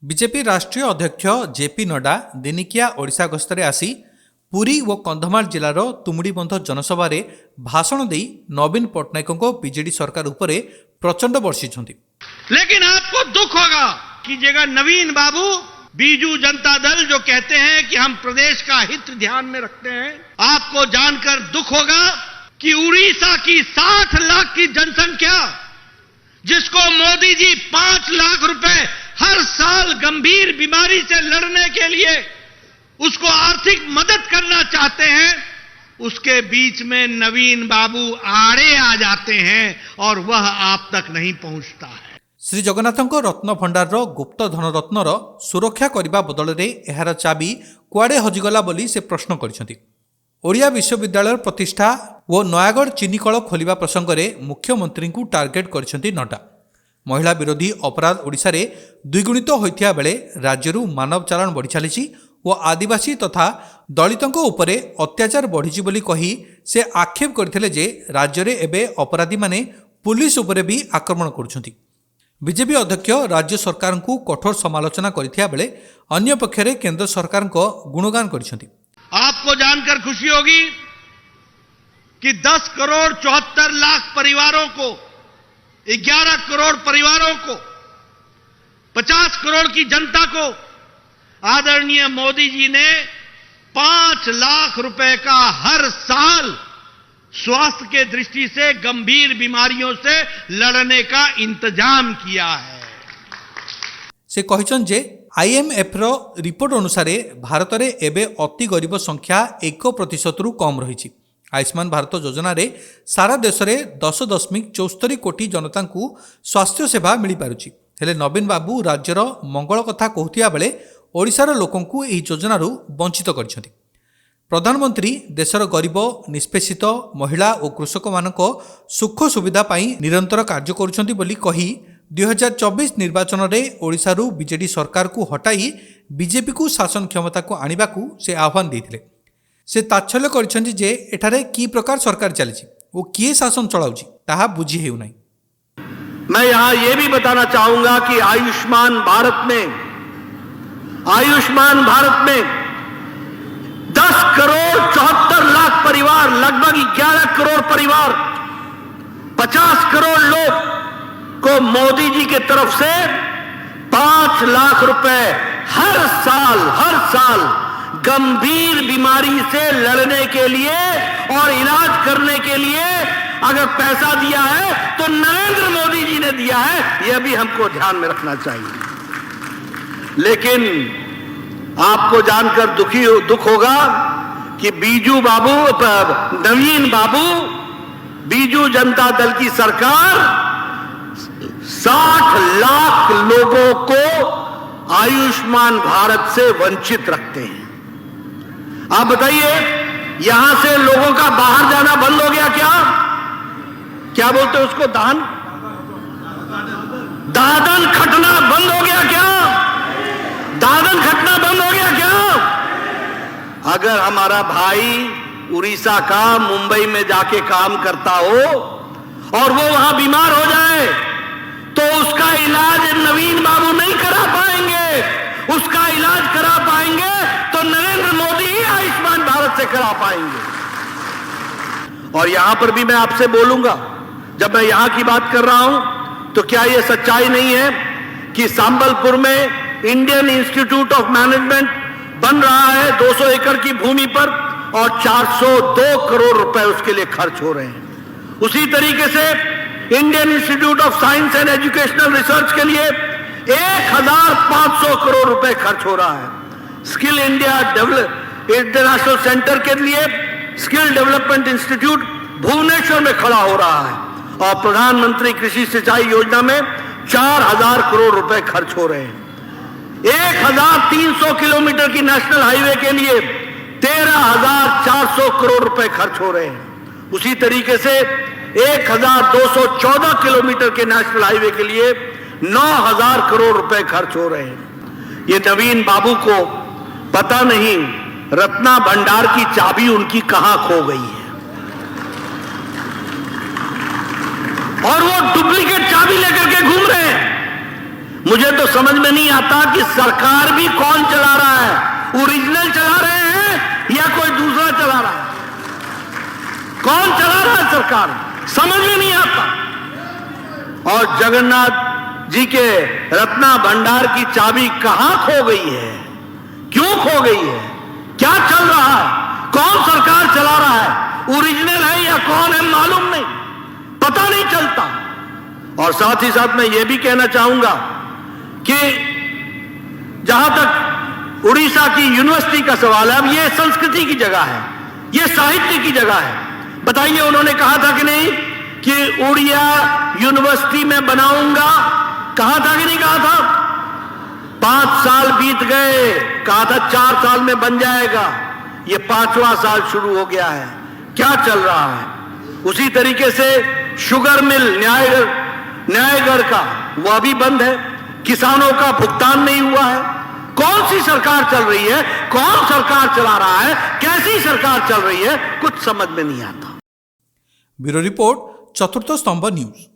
BJP राष्ट्रीय अध्यक्ष JP Nadda दिनिकिया Odisha गस्तरे आसी पुरी और कंधमाल जिलार तुमुड़ीबंध जनसभा भाषण दे नवीन पट्टनायकों बीजेडी सरकार उपरे प्रचंड वर्षिंट। लेकिन आपको दुख होगा कि जगह नवीन बाबू बीजू जनता दल जो कहते हैं कि हम प्रदेश का हित ध्यान में रखते हैं, आपको जानकर दुख होगा कि उड़ीसा की 60 लाख की जनसंख्या, जिसको मोदी जी 5 लाख रुपए हर साल गंभीर बीमारी से लड़ने के लिए उसको आर्थिक मदद करना चाहते हैं, उसके बीच में नवीन बाबू आड़े आ जाते हैं और वह आप तक नहीं पहुंचता है। श्री जगन्नाथों रत्न भंडार गुप्त धन रत्नर सुरक्षा करने बदल में यार चाबी कुआड़े हजिगला बोली से प्रश्न कर ओडिया विश्वविद्यालय प्रतिष्ठा और नयागढ़ चीनी कल खोलिबा प्रसंग में मुख्यमंत्री को टार्गेट कर नड्डा। महिला विरोधी अपराध ओडिशा रे द्विगुणित होइथिया बेले राज्यरू मानव चालाण बढ़ी चली और आदिवासी तथा दलितों उपरे अत्याचार बढ़ी बोली कही से आक्षेप करथिले जे राज्य में एबे अपराधी माने पुलिस उपरे भी आक्रमण करुछंती। बीजेपी अध्यक्ष राज्य सरकार को कठोर समालोचना करथिया बेले अन्य पक्षरे केंद्र सरकार को गुणगान करिसेंती। आपको जानकर खुशी होगी कि 10 करोड़ 74 लाख परिवारों को, 11 करोड़ परिवारों को, 50 करोड़ की जनता को आदरणीय मोदी जी ने 5 लाख रुपए का हर साल स्वास्थ्य के दृष्टि से गंभीर बीमारियों से लड़ने का इंतजाम किया है। से कहिछन जे IMF रो रिपोर्ट अनुसार भारत में एबे अति गरीब संख्या 1% रु कम रही। आयुष्मान भारत योजना रे सारा देश में 10.74 कोटी जनता को स्वास्थ्य सेवा मिल पारुछि। हेले नवीन बाबू राज्यर मंगल कथा कहतिया बेले ओडिशार लोकों को यह योजना वंचित कर। प्रधानमंत्री देशर गरीब निष्पेषित महिला और कृषक मानक सुख सुविधा पाई निरंतर कार्य करुछंती बोली कही 2024 निर्वाचन में ओडिशारू बीजेडी सरकार को हटाई बीजेपी को शासन क्षमता को आनिबा को से आह्वान देथिले। से ताच्छल्य करिसेंती जे एठारे की प्रकार सरकार चली और किए शासन चलाउछि ताहा बुझी हेउ नाही। मैं यहां यह भी बताना चाहूंगा कि आयुष्मान भारत में 10 करोड़ 74 लाख परिवार, लगभग 11 करोड़ परिवार, 50 करोड़ लोग को मोदी जी की तरफ से 5 लाख रुपए हर साल गंभीर बीमारी से लड़ने के लिए और इलाज करने के लिए अगर पैसा दिया है तो नरेंद्र मोदी जी ने दिया है, यह भी हमको ध्यान में रखना चाहिए। लेकिन आपको जानकर दुख होगा कि नवीन बाबू बीजू जनता दल की सरकार 60 लाख लोगों को आयुष्मान भारत से वंचित रखते हैं। आप बताइए, यहां से लोगों का बाहर जाना बंद हो गया क्या बोलते हैं उसको, दादन खटना बंद हो गया क्या? दादन खटना बंद हो गया क्या? अगर हमारा भाई उड़ीसा का मुंबई में जाके काम करता हो और वो वहां बीमार हो जाए तो उसका इलाज नवीन बाबू नहीं करा पाएंगे। उसका इलाज करा पाएंगे तो नरेंद्र मोदी ही आयुष्मान भारत से करा पाएंगे। और यहां पर भी मैं आपसे बोलूंगा, जब मैं यहां की बात कर रहा हूं तो क्या यह सच्चाई नहीं है कि संबलपुर में इंडियन इंस्टीट्यूट ऑफ मैनेजमेंट बन रहा है 200 एकड़ की भूमि पर और 402 करोड़ रुपए उसके लिए खर्च हो रहे हैं। उसी तरीके से Indian institute of science and educational research के लिए 1500 करोड़ रुपए खर्च हो रहा है। स्किल इंडिया इंटरनेशनल सेंटर के लिए स्किल डेवलपमेंट इंस्टीट्यूट भुवनेश्वर में खड़ा हो रहा है और प्रधानमंत्री कृषि सिंचाई योजना में 4000 करोड़ रुपए खर्च हो रहे हैं। 1300 किलोमीटर की नेशनल हाईवे के लिए 13400 करोड़ रुपए खर्च हो रहे हैं। उसी तरीके से 1214 किलोमीटर के नेशनल हाईवे के लिए 9000 करोड़ रुपए खर्च हो रहे हैं। ये नवीन बाबू को पता नहीं रत्ना भंडार की चाबी उनकी कहां खो गई है और वो डुप्लीकेट चाबी लेकर के घूम रहे हैं। मुझे तो समझ में नहीं आता कि सरकार भी कौन चला रहा है, ओरिजिनल चला रहे हैं या कोई दूसरा चला रहा है? कौन चला रहा है सरकार, समझ में नहीं आता। और जगन्नाथ जी के रत्ना भंडार की चाबी कहां खो गई है, क्यों खो गई है, क्या चल रहा है, कौन सरकार चला रहा है, ओरिजिनल है या कौन है मालूम नहीं, पता नहीं चलता। और साथ ही साथ मैं यह भी कहना चाहूंगा कि जहां तक उड़ीसा की यूनिवर्सिटी का सवाल है, अब यह संस्कृति की जगह है, यह साहित्य की जगह है। बताइए, उन्होंने कहा था कि नहीं कि उड़िया यूनिवर्सिटी में बनाऊंगा, कहा था कि नहीं कहा था? 5 साल बीत गए, कहा था 4 साल में बन जाएगा, ये 5वां साल शुरू हो गया है। क्या चल रहा है? उसी तरीके से शुगर मिल न्यायगढ़ का वह भी बंद है, किसानों का भुगतान नहीं हुआ है। कौन सी सरकार चल रही है, कौन सरकार चला रहा है, कैसी सरकार चल रही है, कुछ समझ में नहीं आता। ब्यूरो रिपोर्ट, चतुर्थ स्तंभ न्यूज।